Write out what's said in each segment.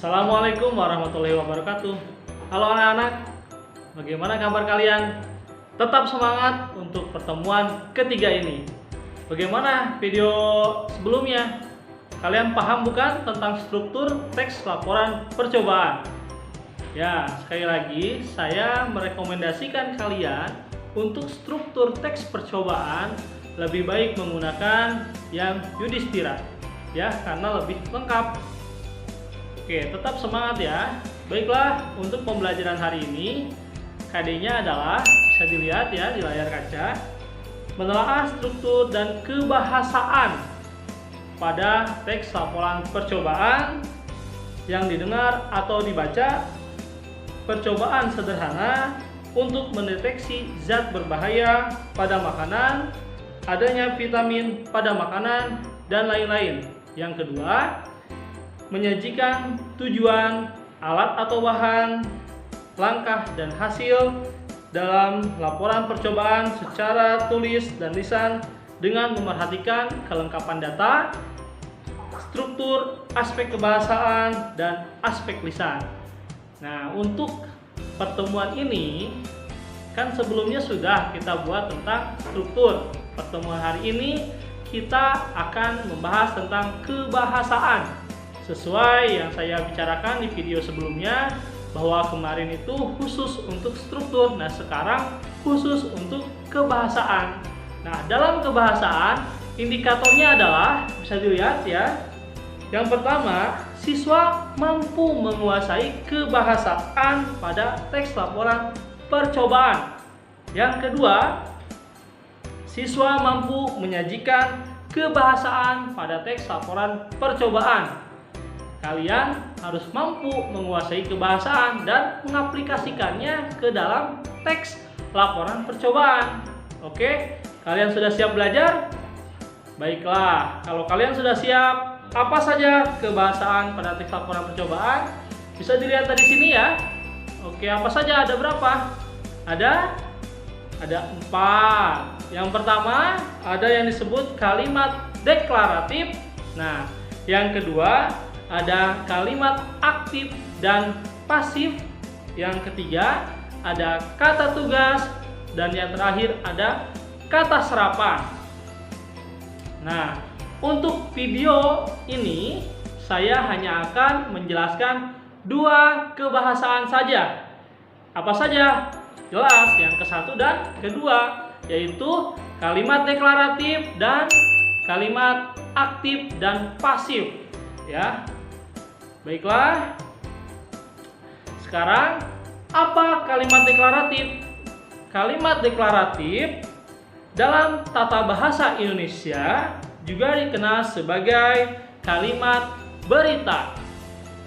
Assalamualaikum warahmatullahi wabarakatuh. Halo anak-anak, bagaimana kabar kalian? Tetap semangat untuk pertemuan ketiga ini. Bagaimana video sebelumnya? Kalian paham bukan tentang struktur teks laporan percobaan? Ya, sekali lagi saya merekomendasikan kalian untuk struktur teks percobaan lebih baik menggunakan yang Yudhistira, ya, karena lebih lengkap. Oke, tetap semangat ya. Baiklah, untuk pembelajaran hari ini KD-nya adalah, bisa dilihat ya di layar kaca, menelaah struktur dan kebahasaan pada teks laporan percobaan yang didengar atau dibaca. Percobaan sederhana untuk mendeteksi zat berbahaya pada makanan, adanya vitamin pada makanan, dan lain-lain. Yang kedua, menyajikan tujuan, alat atau bahan, langkah dan hasil dalam laporan percobaan secara tulis dan lisan dengan memerhatikan kelengkapan data, struktur, aspek kebahasaan, dan aspek lisan. Nah, untuk pertemuan ini kan sebelumnya sudah kita buat tentang struktur. Pertemuan hari ini kita akan membahas tentang kebahasaan. Sesuai yang saya bicarakan di video sebelumnya, bahwa kemarin itu khusus untuk struktur, nah sekarang khusus untuk kebahasaan. Nah, dalam kebahasaan indikatornya adalah, bisa dilihat ya, yang pertama, siswa mampu menguasai kebahasaan pada teks laporan percobaan. Yang kedua, siswa mampu menyajikan kebahasaan pada teks laporan percobaan. Kalian harus mampu menguasai kebahasaan dan mengaplikasikannya ke dalam teks laporan percobaan. Oke, kalian sudah siap belajar? Baiklah, kalau kalian sudah siap, apa saja kebahasaan pada teks laporan percobaan? Bisa dilihat dari sini ya. Oke, apa saja? Ada berapa? Ada 4. Yang pertama, ada yang disebut kalimat deklaratif. Nah, yang kedua, ada kalimat aktif dan pasif. Yang ketiga, ada kata tugas. Dan yang terakhir, ada kata serapan. Nah, untuk video ini saya hanya akan menjelaskan 2 kebahasaan saja. Apa saja? Jelas, yang ke-1 dan kedua, yaitu kalimat deklaratif dan kalimat aktif dan pasif. Ya. Baiklah. Sekarang, apa kalimat deklaratif? Kalimat deklaratif dalam tata bahasa Indonesia juga dikenal sebagai kalimat berita.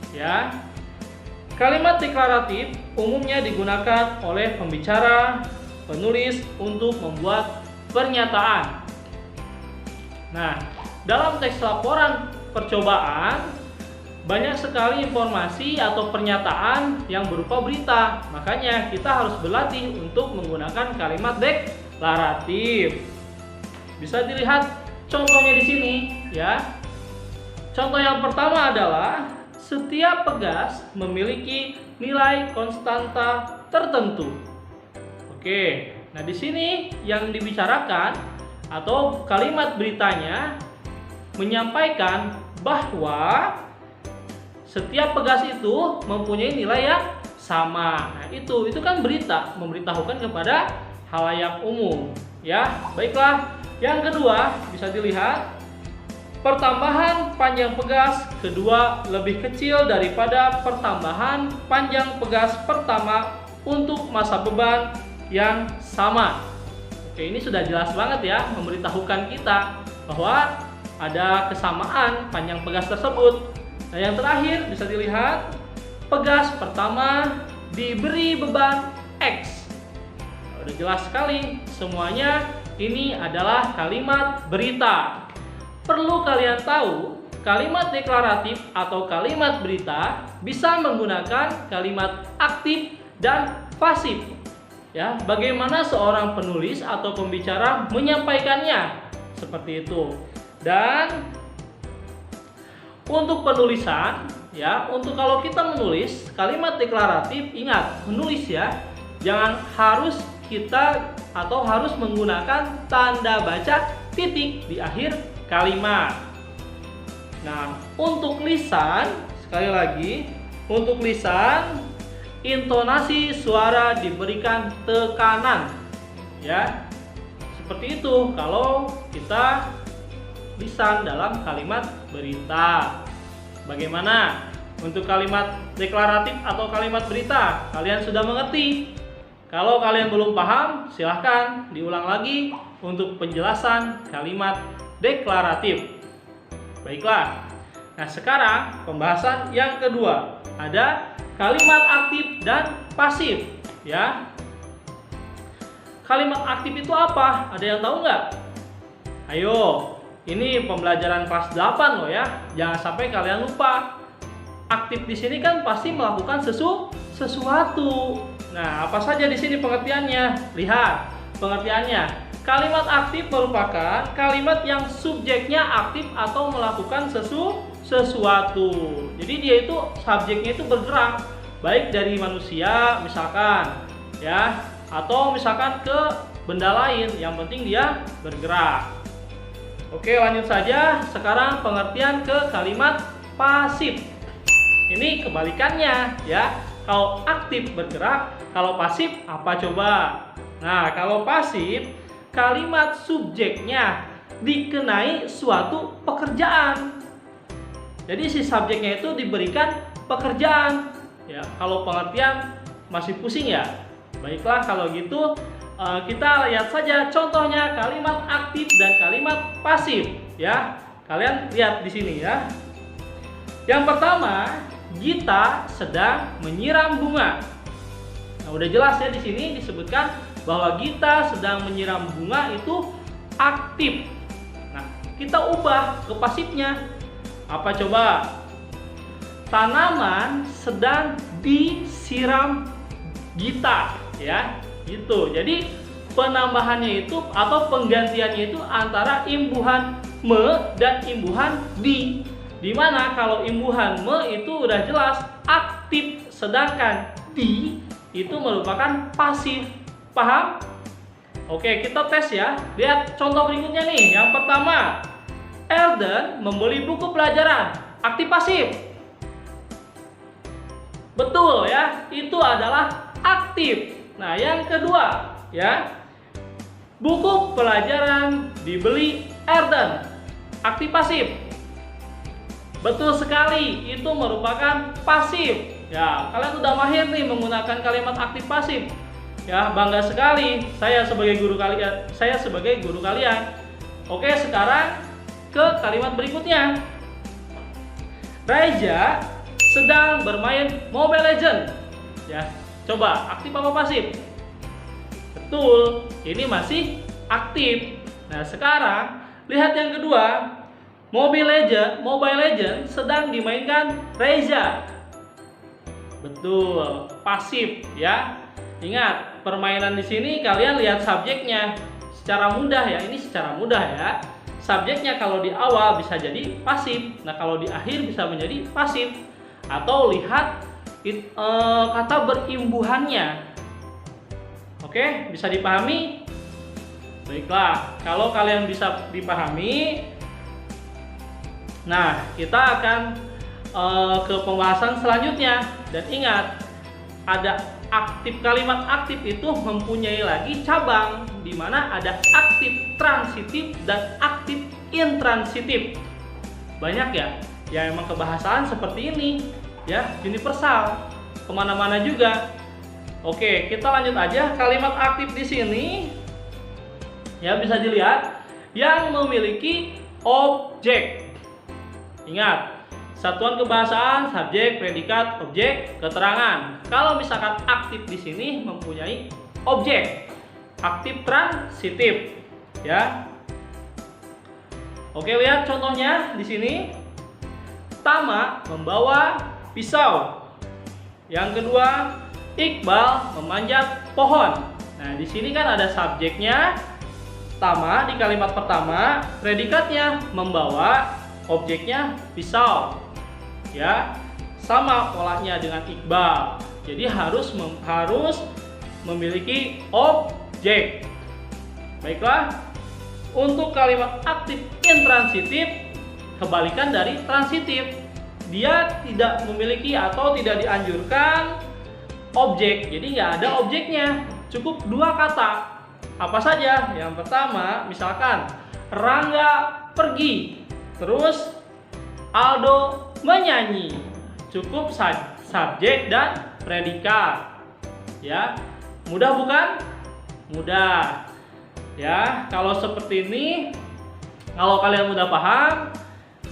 Ya. Kalimat deklaratif umumnya digunakan oleh pembicara, penulis untuk membuat pernyataan. Nah, dalam teks laporan percobaan banyak sekali informasi atau pernyataan yang berupa berita. Makanya kita harus berlatih untuk menggunakan kalimat deklaratif. Bisa dilihat contohnya di sini ya. Contoh yang pertama adalah setiap pegas memiliki nilai konstanta tertentu. Oke, nah di sini yang dibicarakan atau kalimat beritanya menyampaikan bahwa setiap pegas itu mempunyai nilai yang sama. Nah, itu kan berita, memberitahukan kepada khalayak umum, ya. Baiklah, yang kedua bisa dilihat pertambahan panjang pegas kedua lebih kecil daripada pertambahan panjang pegas pertama untuk masa beban yang sama. Oke, ini sudah jelas banget ya, memberitahukan kita bahwa ada kesamaan panjang pegas tersebut. Nah, yang terakhir bisa dilihat pegas pertama diberi beban X. Udah jelas sekali, semuanya ini adalah kalimat berita. Perlu kalian tahu, kalimat deklaratif atau kalimat berita bisa menggunakan kalimat aktif dan pasif. Ya, bagaimana seorang penulis atau pembicara menyampaikannya seperti itu. Dan Untuk penulisan, ya, untuk kalau kita menulis kalimat deklaratif, ingat, menulis ya, jangan harus kita atau harus menggunakan tanda baca titik di akhir kalimat. Nah, untuk lisan, sekali lagi, untuk lisan, intonasi suara diberikan tekanan, ya. Seperti itu kalau kita lisan dalam kalimat berita. Bagaimana untuk kalimat deklaratif atau kalimat berita? Kalian sudah mengerti? Kalau kalian belum paham, silahkan diulang lagi untuk penjelasan kalimat deklaratif. Baiklah. Nah, sekarang pembahasan yang kedua, ada kalimat aktif dan pasif, ya. Kalimat aktif itu apa? Ada yang tahu nggak? Ayo, ini pembelajaran kelas 8 loh ya. Jangan sampai kalian lupa. Aktif di sini kan pasti melakukan sesuatu. Nah, apa saja di sini pengertiannya? Lihat pengertiannya. Kalimat aktif merupakan kalimat yang subjeknya aktif atau melakukan sesuatu. Jadi dia itu subjeknya itu bergerak, baik dari manusia misalkan, ya, atau misalkan ke benda lain, yang penting dia bergerak. Oke, lanjut saja. Sekarang pengertian ke kalimat pasif. Ini kebalikannya, ya. Kalau aktif bergerak, kalau pasif apa coba? Nah, kalau pasif, kalimat subjeknya dikenai suatu pekerjaan. Jadi si subjeknya itu diberikan pekerjaan. Ya, kalau pengertian masih pusing ya? Baiklah, kalau gitu kita lihat saja contohnya kalimat aktif dan kalimat pasif, ya. Kalian lihat di sini ya. Yang pertama, Gita sedang menyiram bunga. Nah, udah jelas ya di sini disebutkan bahwa Gita sedang menyiram bunga itu aktif. Nah, kita ubah ke pasifnya. Apa coba? Tanaman sedang disiram Gita, ya, gitu. Jadi penambahannya itu atau penggantiannya itu antara imbuhan me dan imbuhan di. Dimana kalau imbuhan me itu udah jelas aktif, sedangkan di itu merupakan pasif. Paham? Oke, kita tes ya. Lihat contoh berikutnya nih. Yang pertama, Elden membeli buku pelajaran. Aktif pasif. Betul ya, itu adalah aktif. Nah, yang kedua, ya. Buku pelajaran dibeli Elden. Aktif pasif. Betul sekali, itu merupakan pasif. Ya, kalian sudah mahir nih menggunakan kalimat aktif pasif. Ya, bangga sekali saya sebagai guru kalian. Oke, sekarang ke kalimat berikutnya. Raja sedang bermain Mobile Legends. Ya, coba aktif apa pasif? Betul, ini masih aktif. Nah, sekarang lihat yang kedua. Mobile Legends sedang dimainkan Reza. Betul, pasif ya. Ingat, permainan di sini kalian lihat subjeknya secara mudah ya. Ini secara mudah ya. Subjeknya kalau di awal bisa jadi pasif. Nah, kalau di akhir bisa menjadi pasif. Atau lihat kata berimbuhannya. Oke, bisa dipahami? Baiklah, kalau kalian bisa dipahami, nah, kita akan ke pembahasan selanjutnya. Dan ingat, ada aktif, kalimat aktif itu mempunyai lagi cabang, di mana ada aktif transitif dan aktif intransitif. Banyak ya, ya emang kebahasaan seperti ini, ya, universal, kemana-mana juga. Oke, kita lanjut aja. Kalimat aktif di sini, ya, bisa dilihat yang memiliki objek. Ingat, satuan kebahasaan, subjek, predikat, objek, keterangan. Kalau misalkan aktif di sini mempunyai objek, aktif transitif, ya. Oke, lihat contohnya di sini. Tama membawa pisau. Yang kedua, Iqbal memanjat pohon. Nah, di sini kan ada subjeknya Tama di kalimat pertama, predikatnya membawa. objeknya pisau. Ya, sama polanya dengan Iqbal. Jadi harus memiliki objek. Baiklah, untuk kalimat aktif intransitif kebalikan dari transitif. Dia tidak memiliki atau tidak dianjurkan objek. Jadi nggak ada objeknya. Cukup dua kata. Apa saja? Yang pertama, misalkan Rangga pergi, terus Aldo menyanyi. Cukup subjek dan predikat. Ya, mudah bukan? Mudah. Ya, kalau seperti ini, kalau kalian mudah paham,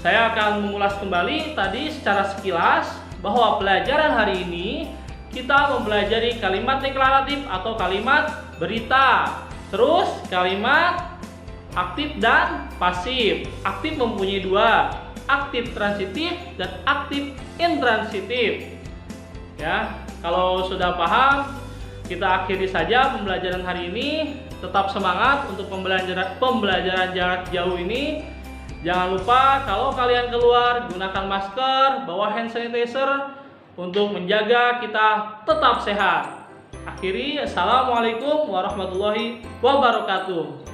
saya akan mengulas kembali tadi secara sekilas bahwa pelajaran hari ini kita mempelajari kalimat deklaratif atau kalimat berita. Terus kalimat aktif dan pasif. Aktif mempunyai dua, aktif transitif dan aktif intransitif. Ya, kalau sudah paham, kita akhiri saja pembelajaran hari ini. Tetap semangat untuk pembelajaran jarak jauh ini. Jangan lupa kalau kalian keluar gunakan masker, bawa hand sanitizer untuk menjaga kita tetap sehat. Akhiri, assalamualaikum warahmatullahi wabarakatuh.